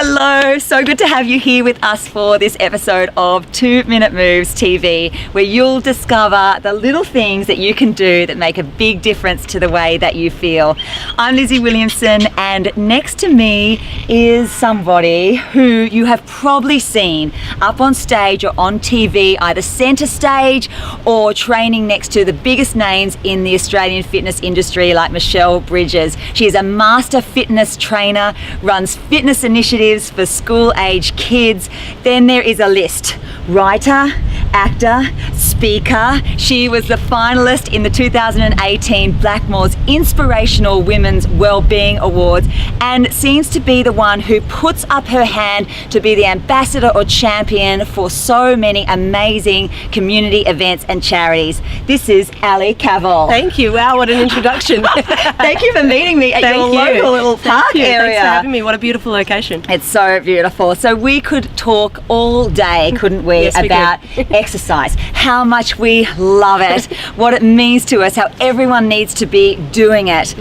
Hello, so good to have you here with us for this episode of 2 Minute Moves TV, where you'll discover the little things that you can do that make a big difference to the way that you feel. I'm Lizzie Williamson, and next to me is somebody who you have probably seen up on stage or on TV, either centre stage or training next to the biggest names in the Australian fitness industry like Michelle Bridges. She is a master fitness trainer, runs fitness initiatives for school-age kids. Then there is a list: writer, actor, speaker. She was the finalist in the 2018 Blackmore's Inspirational Women's Wellbeing Awards, and seems to be the one who puts up her hand to be the ambassador or champion for so many amazing community events and charities. This is Ali Cavill. Thank you. Wow, what an introduction. Thank you for meeting me at your local little park area. Thanks for having me. What a beautiful location. It's so beautiful. So we could talk all day, couldn't we, Yes, we about exercise, how much we love it, what it means to us, how everyone needs to be doing it.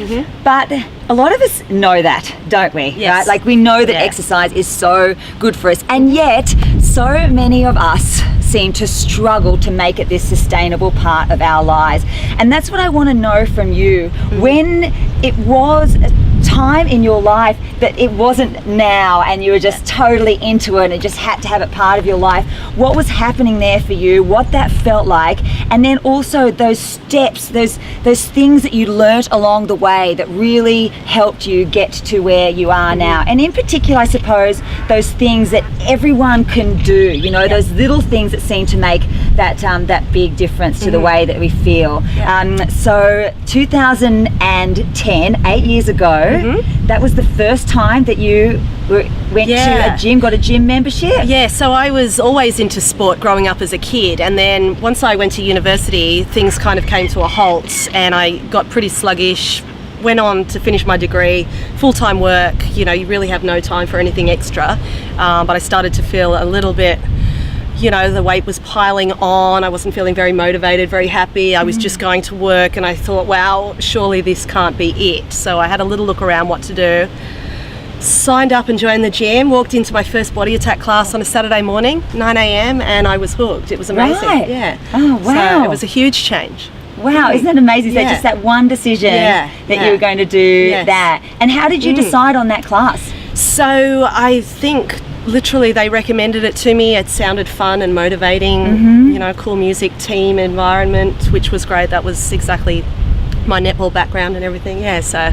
But a lot of us know that, don't we? Yes. Right? Like, we know that exercise is so good for us, and yet so many of us seem to struggle to make it this sustainable part of our lives. And that's what I want to know from you. When it was a time in your life that it wasn't now and you were just totally into it and it just had to have it part of your life, what was happening there for you, what that felt like, and then also those steps, those things that you learnt along the way that really helped you get to where you are now. And in particular, I suppose, those things that everyone can do, you know, those little things that seem to make that big difference to the way that we feel. So 2010, 8 years ago, that was the first time that you went to a gym, got a gym membership? Yeah, so I was always into sport growing up as a kid, and then once I went to university, things kind of came to a halt and I got pretty sluggish. Went on to finish my degree, full-time work, you know, you really have no time for anything extra. But I started to feel a little bit, you know, the weight was piling on. I wasn't feeling very motivated, very happy. I was just going to work and I thought, wow, surely this can't be it. So I had a little look around what to do. Signed up and joined the gym, walked into my first body attack class on a Saturday morning, 9 a.m, and I was hooked. It was amazing. Right. Yeah. Oh, wow. So it was a huge change. Wow, isn't that amazing? So just that one decision that you were going to do that. And how did you decide on that class? So I think literally they recommended it to me. It sounded fun and motivating, you know, cool music, team environment, which was great. That was exactly my netball background and everything. Yeah, so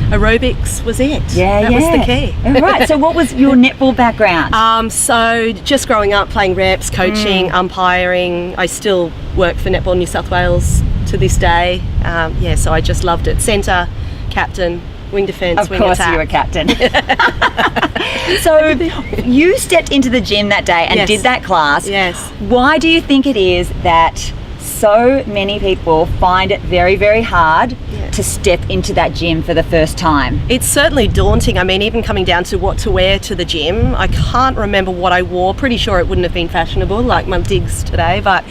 aerobics was it. That was the key. Right, so what was your netball background? So just growing up, playing reps, coaching, umpiring. I still work for Netball New South Wales to this day. So I just loved it. Centre, captain, wing defence, wing attack. Of course you were captain. So you stepped into the gym that day and did that class. Yes. Why do you think it is that so many people find it very, very hard to step into that gym for the first time? It's certainly daunting. I mean, even coming down to what to wear to the gym, I can't remember what I wore. Pretty sure it wouldn't have been fashionable like my digs today, but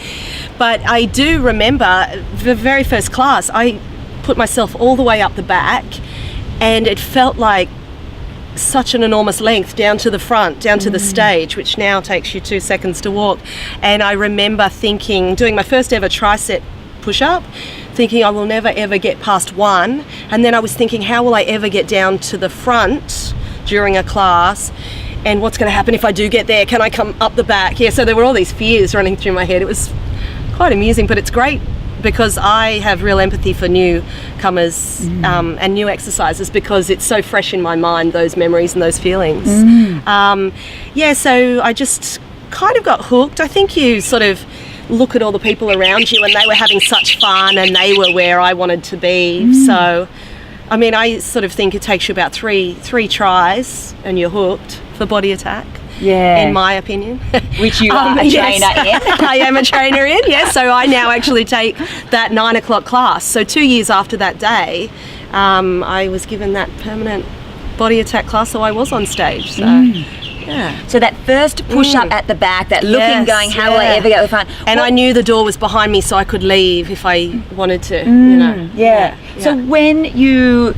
I do remember the very first class, I put myself all the way up the back and it felt like such an enormous length down to the front, down to the stage, which now takes you 2 seconds to walk. And I remember thinking, doing my first ever tricep push-up, thinking I will never ever get past one. And then I was thinking, how will I ever get down to the front during a class? And what's going to happen if I do get there? Can I come up the back? Yeah, so there were all these fears running through my head. It was quite amusing, but it's great because I have real empathy for newcomers and new exercises because it's so fresh in my mind, those memories and those feelings. So I just kind of got hooked. I think you sort of look at all the people around you and they were having such fun and they were where I wanted to be. So, I mean, I sort of think it takes you about three tries and you're hooked for body attack. In my opinion. Which you are a trainer in. I am a trainer in, yes. So I now actually take that 9 o'clock class. So 2 years after that day, I was given that permanent body attack class, so I was on stage. So Yeah. So that first push up at the back, that looking, Yes, going, how will I yeah. ever get to the front? And I knew the door was behind me, so I could leave if I wanted to. You know. Yeah. So when you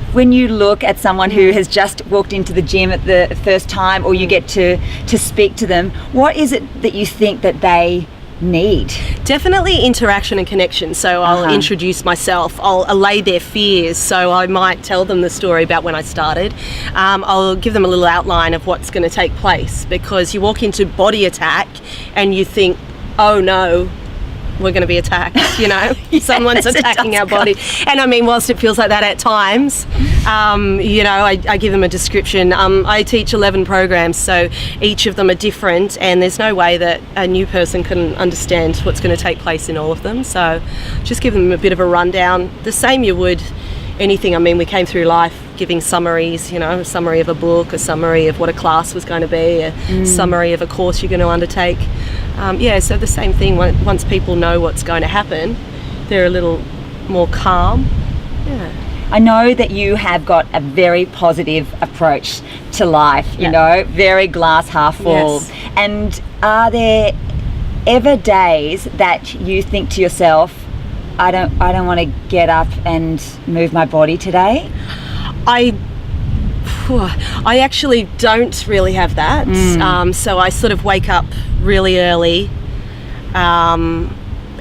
look at someone who has just walked into the gym at the first time, or you get to speak to them, what is it that you think that they need? Definitely interaction and connection. So I'll introduce myself, I'll allay their fears. So I might tell them the story about when I started. I'll give them a little outline of what's going to take place, because you walk into body attack and you think, oh no, we're going to be attacked, you know. Someone's attacking our body. And I mean, whilst it feels like that at times, you know, I give them a description. I teach 11 programs, so each of them are different, and there's no way that a new person can understand what's going to take place in all of them. So just give them a bit of a rundown, the same you would anything. I mean, we came through life giving summaries, you know, a summary of a book, a summary of what a class was going to be, a summary of a course you're going to undertake. So the same thing, once people know what's going to happen, they're a little more calm. Yeah. I know that you have got a very positive approach to life, you know, very glass half full. Yes. And are there ever days that you think to yourself, I don't want to get up and move my body today? I actually don't really have that. So I sort of wake up really early, and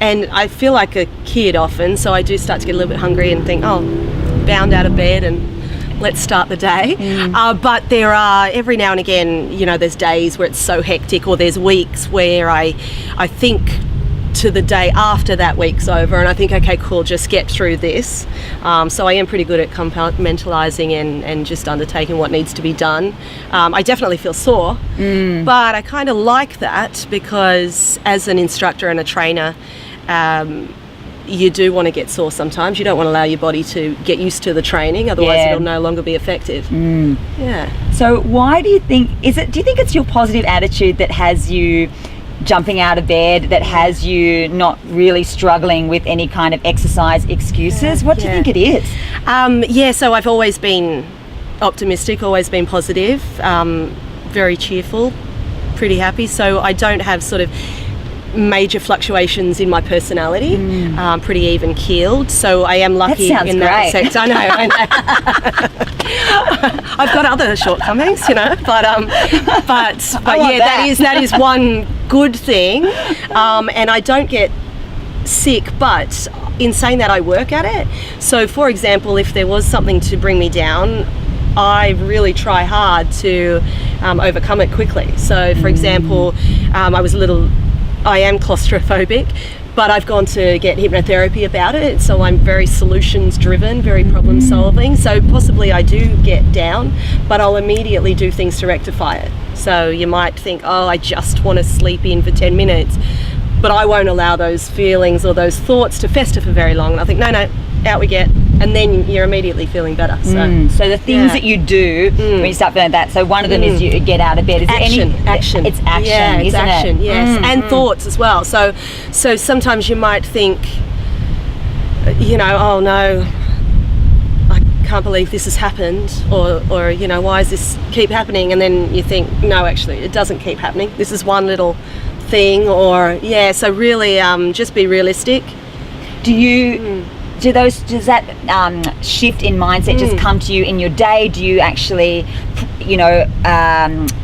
I feel like a kid often, so I do start to get a little bit hungry and think, oh, bound out of bed and let's start the day. But there are, every now and again, you know, there's days where it's so hectic, or there's weeks where I think to the day after that week's over and I think, okay, cool, just get through this. So I am pretty good at compartmentalising and just undertaking what needs to be done. I definitely feel sore, but I kind of like that, because as an instructor and a trainer, you do want to get sore sometimes. You don't want to allow your body to get used to the training, otherwise it'll no longer be effective. Yeah. So why do you think, do you think it's your positive attitude that has you jumping out of bed, that has you not really struggling with any kind of exercise excuses? What do you think it is? So I've always been optimistic, always been positive, very cheerful, pretty happy. So I don't have sort of major fluctuations in my personality. Pretty even keeled, so I am lucky in that sense. I know. I've got other shortcomings, you know, but that is one good thing, and I don't get sick, but in saying that, I work at it. So for example, if there was something to bring me down, I really try hard to overcome it quickly. So for example, I am claustrophobic, but I've gone to get hypnotherapy about it, so I'm very solutions driven, very problem solving. So possibly I do get down, but I'll immediately do things to rectify it. So you might think, oh, I just want to sleep in for 10 minutes, but I won't allow those feelings or those thoughts to fester for very long. And I think, no, out we get, and then you're immediately feeling better. So the things that you do when you start feeling that, so one of them is you get out of bed. Is action. It's action, yeah, it's isn't action, it? yes. And thoughts as well. So sometimes you might think, you know, oh no, I can't believe this has happened, or you know, why does this keep happening? And then you think, no, actually it doesn't keep happening. This is one little thing, so really just be realistic. Does that shift in mindset just come to you in your day? Do you actually,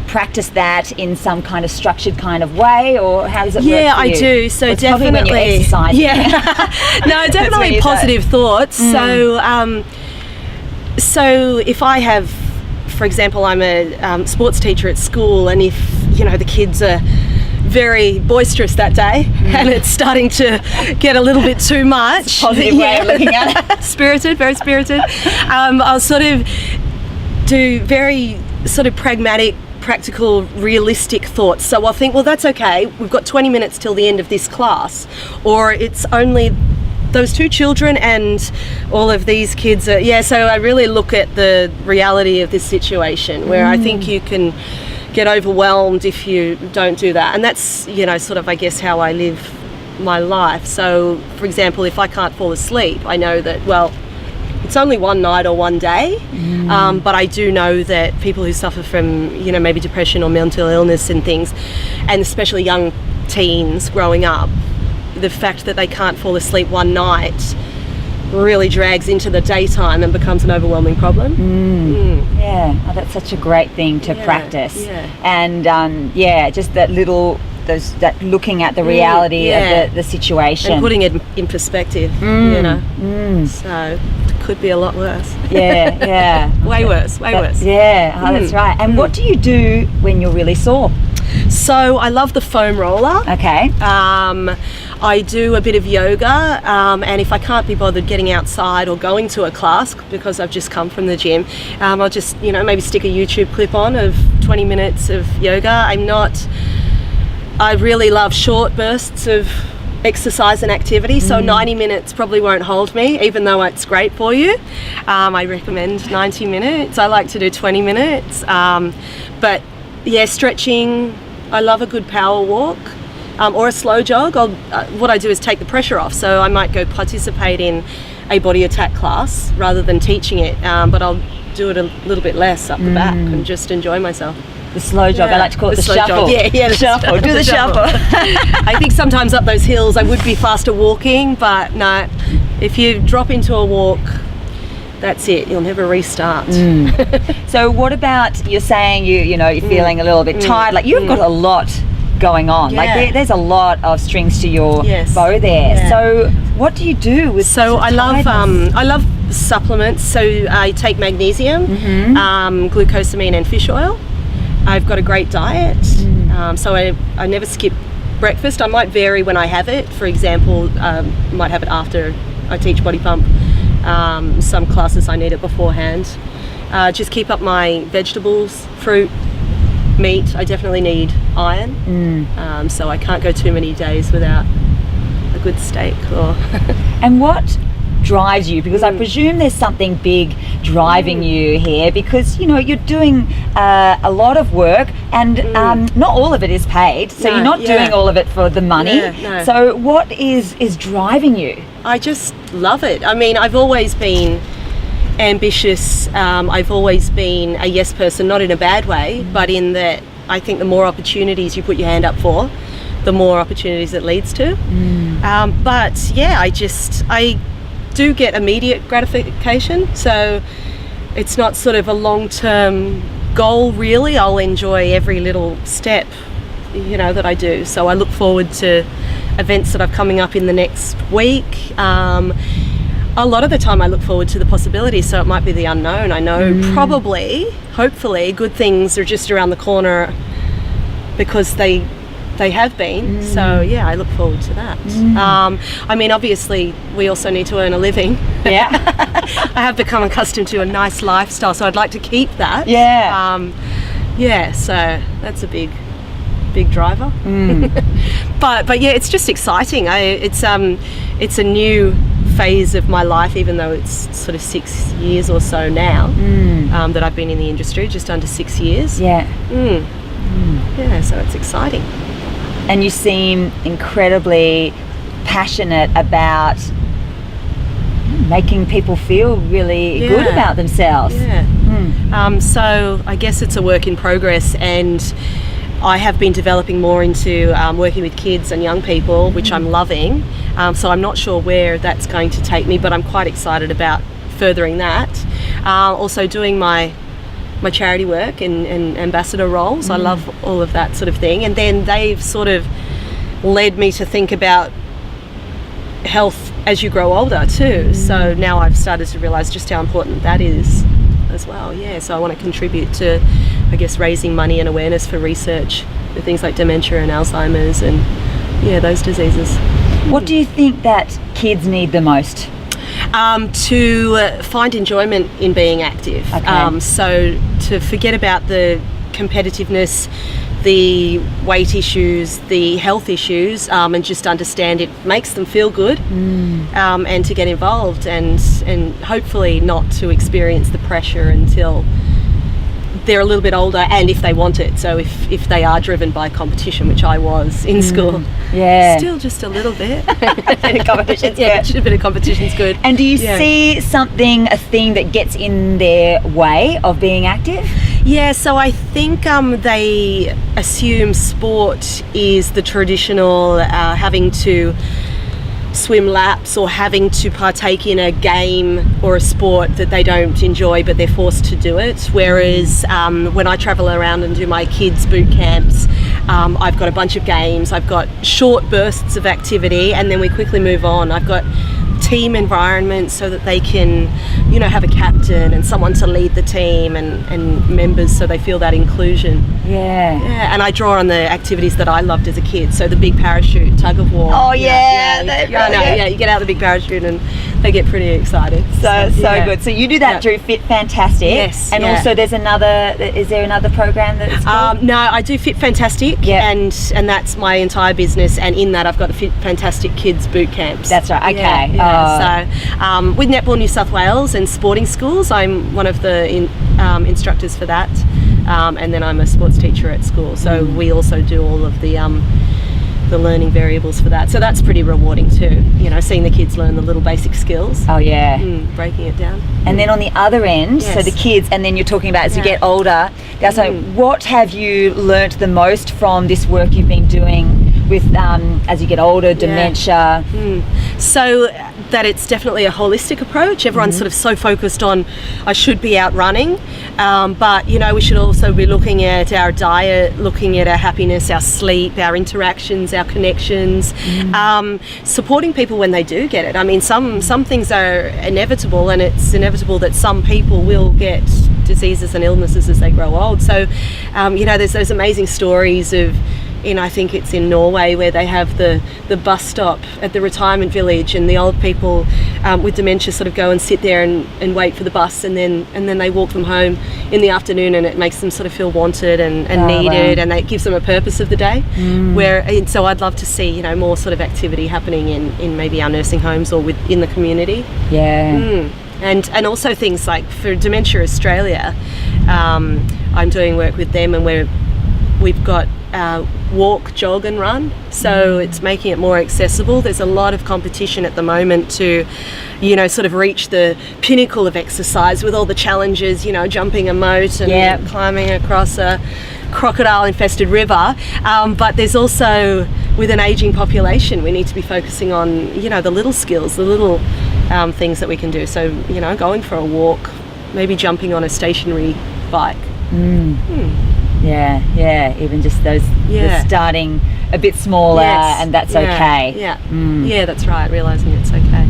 practice that in some kind of structured kind of way, or how does it work for you? Yeah, I do. So it's definitely when you exercise. Yeah. No, definitely positive thoughts. So if I have, for example, I'm a sports teacher at school, and if the kids are very boisterous that day and it's starting to get a little bit too much. Positive way of looking at it. Spirited, very spirited. I'll sort of do very sort of pragmatic, practical, realistic thoughts. So I'll think, well, that's okay. We've got 20 minutes till the end of this class, or it's only those two children and all of these kids are, so I really look at the reality of this situation, where I think you can get overwhelmed if you don't do that. And that's, sort of, I guess, how I live my life. So, for example, if I can't fall asleep, I know that, well, it's only one night or one day, but I do know that people who suffer from, you know, maybe depression or mental illness and things, and especially young teens growing up, the fact that they can't fall asleep one night really drags into the daytime and becomes an overwhelming problem. Yeah, oh, that's such a great thing to practice. And just that looking at the reality of the situation and putting it in perspective, you know. So it could be a lot worse. way worse. Yeah, oh, that's right. And what do you do when you're really sore? So I love the foam roller. Okay. I do a bit of yoga, and if I can't be bothered getting outside or going to a class because I've just come from the gym, I'll just, you know, maybe stick a YouTube clip on of 20 minutes of yoga. I really love short bursts of exercise and activity, so 90 minutes probably won't hold me, even though it's great for you. I recommend 90 minutes. I like to do 20 minutes. But yeah, stretching. I love a good power walk. Or a slow jog. What I do is take the pressure off. So I might go participate in a body attack class rather than teaching it, but I'll do it a little bit less up the back and just enjoy myself. The slow jog, I like to call it the shuffle. Jog. Yeah, the shuffle. Do the shuffle. I think sometimes up those hills I would be faster walking, but no, if you drop into a walk, that's it. You'll never restart. So what about, you're saying you're feeling a little bit tired, like you've got a lot going on, like there's a lot of strings to your bow there. So what do you do with I love supplements. So I take magnesium, glucosamine and fish oil. I've got a great diet, so I never skip breakfast. I might vary when I have it. For example, might have it after I teach body pump. Some classes I need it beforehand. Just keep up my vegetables, fruit, meat. I definitely need iron, so I can't go too many days without a good steak. And what drives you? Because I presume there's something big driving you here, because you're doing a lot of work, and not all of it is paid, so you're not doing all of it for the money. No. So what is driving you? I just love it. I mean, I've always been ambitious. I've always been a yes person, not in a bad way, but in that I think the more opportunities you put your hand up for, the more opportunities it leads to. But yeah, I do get immediate gratification, so it's not sort of a long-term goal really. I'll enjoy every little step that I do. So I look forward to events that are coming up in the next week. A lot of the time I look forward to the possibilities, so it might be the unknown. I know probably, hopefully, good things are just around the corner because they have been. So yeah, I look forward to that. I mean, obviously we also need to earn a living. Yeah. I have become accustomed to a nice lifestyle, so I'd like to keep that. So that's a big driver. But yeah, it's just exciting. It's a new phase of my life, even though it's sort of 6 years or so now that I've been in the industry, just under 6 years. Yeah, so it's exciting. And you seem incredibly passionate about making people feel really good about themselves. So I guess it's a work in progress, and I have been developing more into working with kids and young people, which I'm loving. So I'm not sure where that's going to take me, but I'm quite excited about furthering that. Also doing my charity work and ambassador roles. I love all of that sort of thing. And then they've sort of led me to think about health as you grow older too. So now I've started to realise just how important that is as well. So I want to contribute to, I guess, raising money and awareness for research with things like dementia and Alzheimer's and those diseases. What do you think that kids need the most? To find enjoyment in being active. So to forget about the competitiveness, the weight issues, the health issues, and just understand it makes them feel good, and to get involved and hopefully not to experience the pressure until they're a little bit older, and if they want it. So if they are driven by competition, which I was in school, still just a little bit. Competition's yeah, good. a bit of competition's good. And do you see a thing that gets in their way of being active? Yeah, so I think they assume sport is the traditional having to swim laps or having to partake in a game or a sport that they don't enjoy, but they're forced to do it. Whereas when I travel around and do my kids' boot camps, I've got a bunch of games, I've got short bursts of activity, and then we quickly move on. I've got team environment so that they can, have a captain and someone to lead the team and members, so they feel that inclusion. Yeah, and I draw on the activities that I loved as a kid. So the big parachute, tug of war. Oh yeah, you get out of the big parachute and they get pretty excited. So good. So you do that through Fit Fantastic. Yes. And also is there another program that it's called? No, I do Fit Fantastic, and that's my entire business, and in that I've got the Fit Fantastic Kids boot camps. That's right. Okay. So with Netball New South Wales and sporting schools, I'm one of the instructors for that, and then I'm a sports teacher at school. So we also do all of the learning variables for that. So that's pretty rewarding too, seeing the kids learn the little basic skills. Oh yeah. Breaking it down. And then on the other end, so the kids, and then you're talking about as you get older, so what have you learnt the most from this work you've been doing with as you get older, dementia? So that it's definitely a holistic approach. Everyone's sort of so focused on I should be out running, but we should also be looking at our diet, looking at our happiness, our sleep, our interactions, our connections, supporting people when they do get it. I mean, some things are inevitable, and it's inevitable that some people will get diseases and illnesses as they grow old. So there's those amazing stories of, I think it's in Norway, where they have the bus stop at the retirement village, and the old people with dementia sort of go and sit there and wait for the bus, and then they walk them home in the afternoon, and it makes them sort of feel wanted and needed, and it gives them a purpose of the day. So I'd love to see more sort of activity happening in maybe our nursing homes or in the community. And also things like for Dementia Australia, I'm doing work with them, and we've got walk, jog and run, so it's making it more accessible. There's a lot of competition at the moment to sort of reach the pinnacle of exercise with all the challenges, jumping a moat and climbing across a crocodile infested river, but there's also, with an aging population, we need to be focusing on the little skills, the little things that we can do. So going for a walk, maybe jumping on a stationary bike. Yeah, even just those starting a bit smaller, and that's okay. Yeah, that's right, realising it's okay.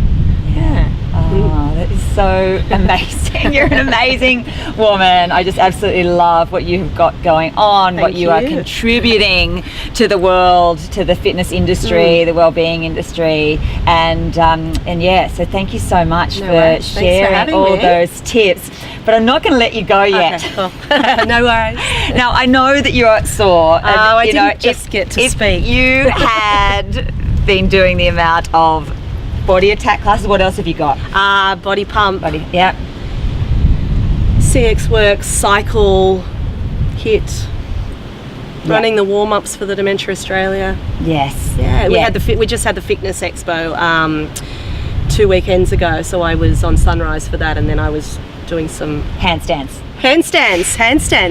Oh, that is so amazing. You're an amazing woman. I just absolutely love what you've got going on, what you are contributing to the world, to the fitness industry, the wellbeing industry, and so thank you so much for sharing all those tips. But I'm not going to let you go yet. Okay, cool. No worries. Now, I know that you're sore. And, I didn't just get to speak. You had been doing the amount of body attack classes. What else have you got? Body pump. Yeah. CX Works, cycle, HIIT. Running the warm-ups for the Dementia Australia. Yes. Yeah, we just had the Fitness Expo 2 weekends ago, so I was on Sunrise for that, and then I was doing some handstands,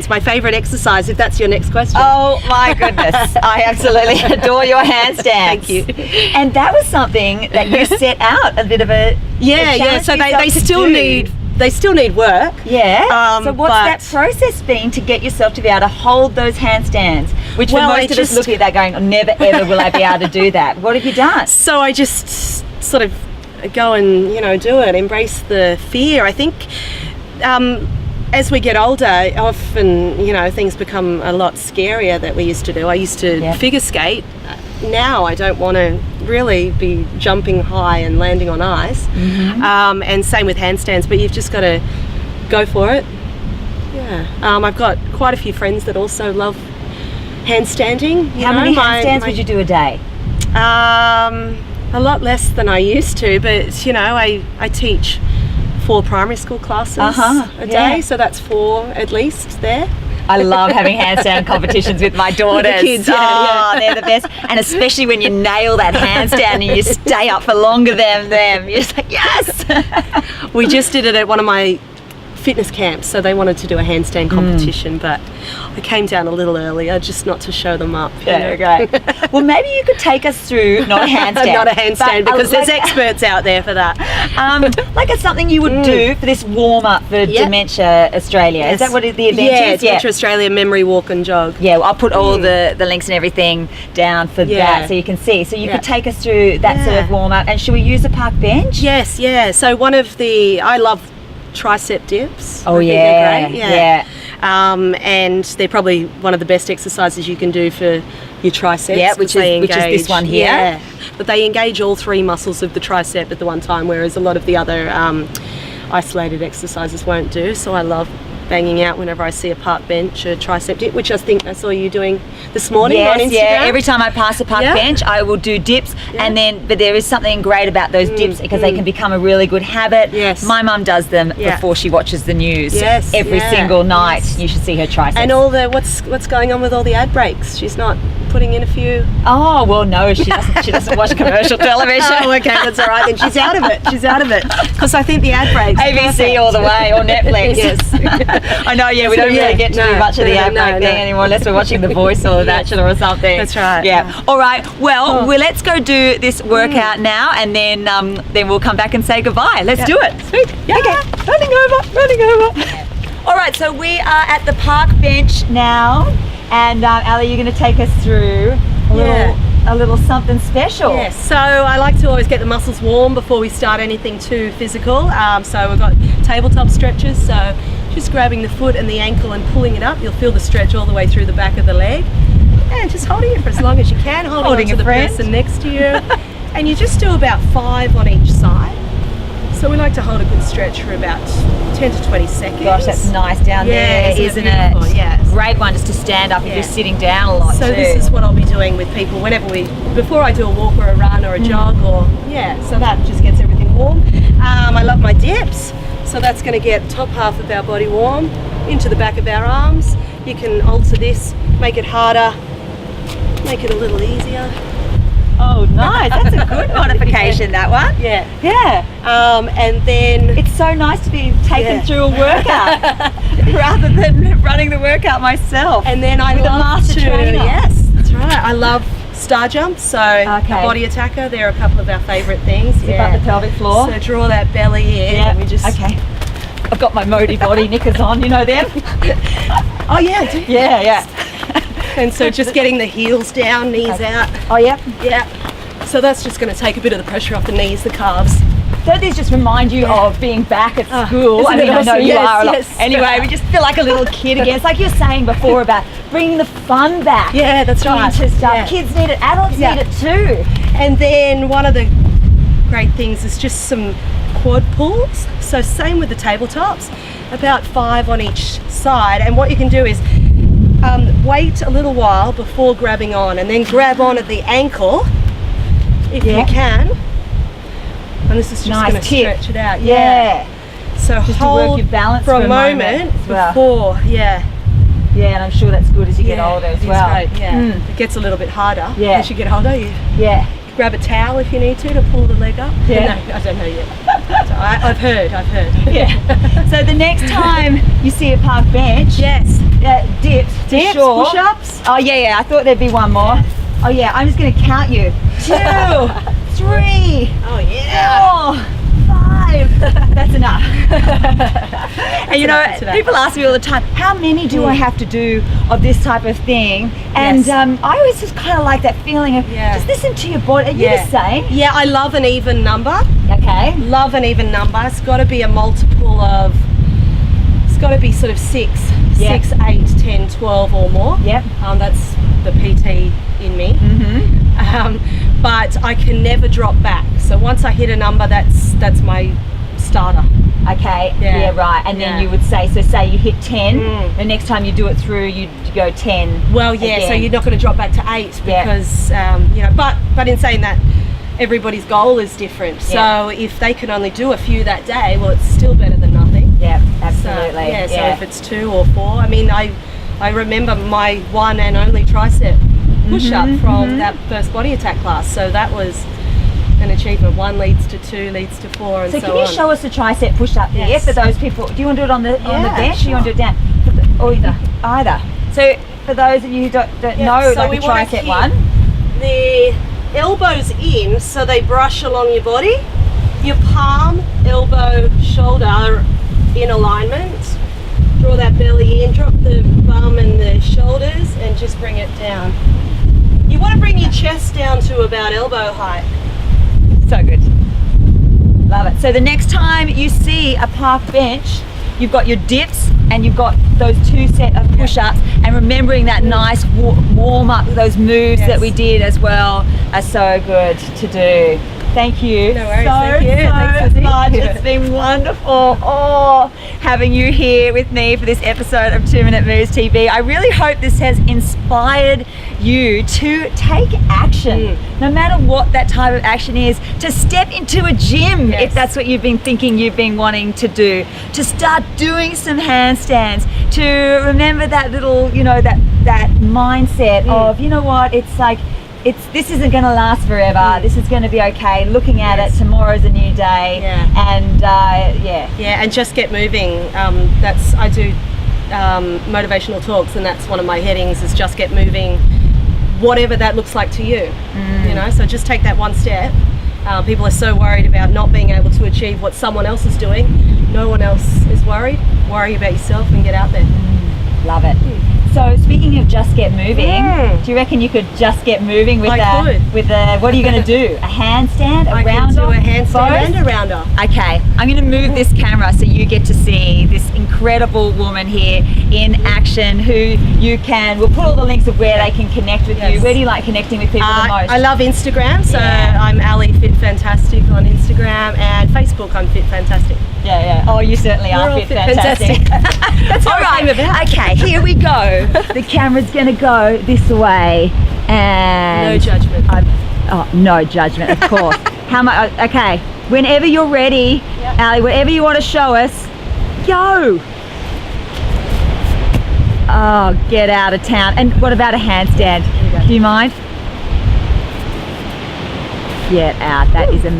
my favourite exercise, if that's your next question. Oh my goodness, I absolutely adore your handstands. Thank you. And that was something that you set out a bit of a so they still need work. So what's that process been to get yourself to be able to hold those handstands, which for most of us look at that going, oh, never ever will I be able to do that. What have you done? So I just sort of go and do it, embrace the fear. I think as we get older, often things become a lot scarier that we used to do. I used to figure skate. Now I don't want to really be jumping high and landing on ice. And same with handstands, but you've just got to go for it. I've got quite a few friends that also love handstanding. How many handstands would you do a day? A lot less than I used to, but I teach 4 primary school classes a day, so that's 4 at least there. I love having handstand competitions with my daughters. The kids, they're the best. And especially when you nail that handstand and you stay up for longer than them. You're just like, yes! We just did it at one of my fitness camps, so they wanted to do a handstand competition, but I came down a little earlier just not to show them up. Yeah, great. Well, maybe you could take us through, not a handstand. Not a handstand, because there's experts out there for that. Like it's something you would do for this warm-up for Dementia Australia. Yes. Is that what the event is? Dementia Australia Memory Walk and Jog. Yeah, well, I'll put all the links and everything down for that so you can see. So you could take us through that sort of warm-up. And should we use a park bench? Yes, so I love tricep dips. Oh, I think they're great. Yeah. And they're probably one of the best exercises you can do for your triceps. Yeah, which is this one here. Yeah, but they engage all 3 muscles of the tricep at the one time, whereas a lot of the other isolated exercises won't do. So I love banging out whenever I see a park bench, a tricep dip, which I think I saw you doing this morning on Instagram. Yeah, every time I pass a park bench, I will do dips, and then, but there is something great about those dips because they can become a really good habit. Yes. My mum does them before she watches the news. Yes. Every single night, you should see her triceps. And all the, what's going on with all the ad breaks? She's not putting in a few? Oh, well, no, she doesn't watch commercial television. Oh, okay, that's all right, then she's out of it. Because I think the ad breaks ABC all the way, or Netflix. Yes. I know, we don't really get to do much of the ad break thing anymore unless we're watching The Voice or The Bachelor or something. That's right. Yeah. All right, well, let's go do this workout now, and then we'll come back and say goodbye. Let's do it. Sweet. Yeah. Okay, running over. All right, so we are at the park bench now, and Ali, you're going to take us through a little something special. Yes, so I like to always get the muscles warm before we start anything too physical. So we've got tabletop stretches, so just grabbing the foot and the ankle and pulling it up. You'll feel the stretch all the way through the back of the leg. And just holding it for as long as you can, holding on to the person next to you. And you just do about 5 on each side. So we like to hold a good stretch for about 10 to 20 seconds. Gosh, that's nice down there, isn't it? Yes. Great one just to stand up if you're sitting down a lot. So this is what I'll be doing with people before I do a walk or a run or a jog so that just gets everything warm. I love my dips. So that's going to get top half of our body warm into the back of our arms. You can alter this, make it harder, make it a little easier. Oh, nice. That's a good modification, that one. Yeah. And then it's so nice to be taken through a workout rather than running the workout myself. And then I love to, yes, that's right. I love star jumps, so body attacker, they're a couple of our favourite things. Zip up the pelvic floor. So draw that belly in. Yeah. And we just I've got my Modi body knickers on, you know them? Oh yeah. Yeah. And so just getting the heels down, knees out. Oh yeah. So that's just going to take a bit of the pressure off the knees, the calves. Don't these just remind you of being back at school? I mean, I know you are a lot. Anyway, we just feel like a little kid again. It's like you were saying before about bringing the fun back. Yeah, that's right. Into stuff. Kids need it, adults need it too. And then one of the great things is just some quad pulls. So same with the tabletops, about 5 on each side. And what you can do is wait a little while before grabbing on, and then grab on at the ankle if you can. And this is just going to stretch it out. So just hold to work your balance for a moment before. Yeah, and I'm sure that's good as you get older as well. Great, it gets a little bit harder as you get older. Yeah. Grab a towel if you need to pull the leg up. No, I don't know yet. So I've heard. Yeah. So the next time you see a park bench, dips, push-ups. Oh yeah. I thought there'd be one more. Oh yeah. I'm just going to count you. 2, 3. Oh yeah. 4, 5. That's enough. And you know, people ask me all the time, how many do I have to do of this type of thing? And I always just kind of like that feeling of just listen to your body. Are you the same? Yeah, I love an even number. Okay. Love an even number. It's got to be a multiple of, it's got to be sort of 6, 8, 10, 12 or more. Yep. That's the PT in me. But I can never drop back. So once I hit a number, that's my starter. Okay. Yeah, right. And then you would say, so say you hit 10, the next time you do it through, you go 10. Well, again. So you're not going to drop back to 8 because, but in saying that, everybody's goal is different. So Yeah. if they can only do a few that day, well, it's still better than nothing. Yeah, So, absolutely. yeah, so if it's 2 or 4, I mean, I remember my one and only tricep push-up from that first body attack class. So that was an achievement. 1 leads to 2, leads to 4, and so can you on. show us the tricep push-up here Yes. for those people? Do you want to do it on the bench? Or you want to do it down? Or either. So for those of you who don't know, so like we a wanna tricep keep one. The elbows in, so they brush along your body. Your palm, elbow, shoulder in alignment. Draw that belly in, drop the bum and the shoulders, and just bring it down. You want to bring your chest down to about elbow height. So good. Love it. So the next time you see a park bench, you've got your dips and you've got those 2 set of push-ups, and remembering that nice warm up, those moves that we did as well are so good to do. Thank you. No worries, so, thank you. Thanks, so Lizzie. much. It's been wonderful. Oh, having you here with me for this episode of 2 Minute Moves TV. I really hope this has inspired you to take action, no matter what that type of action is, to step into a gym if that's what you've been thinking you've been wanting to do, to start doing some handstands, to remember that little, that mindset of, you know what, it's like, this isn't going to last forever. This is going to be okay. Looking at it, tomorrow's a new day, and and just get moving. I do motivational talks, and that's one of my headings is just get moving, whatever that looks like to you. So just take that 1 step. People are so worried about not being able to achieve what someone else is doing. No one else is worried. Worry about yourself and get out there. Love it. So speaking of just get moving, do you reckon you could just get moving with what are you going to do? A handstand, a rounder? I can do a handstand and a rounder. Okay, I'm going to move this camera so you get to see this incredible woman here in action who we'll put all the links of where they can connect with you. Where do you like connecting with people the most? I love Instagram, so I'm Ali Fit Fantastic on Instagram, and Facebook I'm Fit Fantastic. Yeah. Oh, you certainly are Fit Fantastic. That's how I came about. Okay, here we go. The camera's going to go this way, and no judgment. No judgment, of course. How much? Okay, whenever you're ready, Ali, whatever you want to show us, go. Oh, get out of town. And what about a handstand? Do you mind? Get out. That is amazing.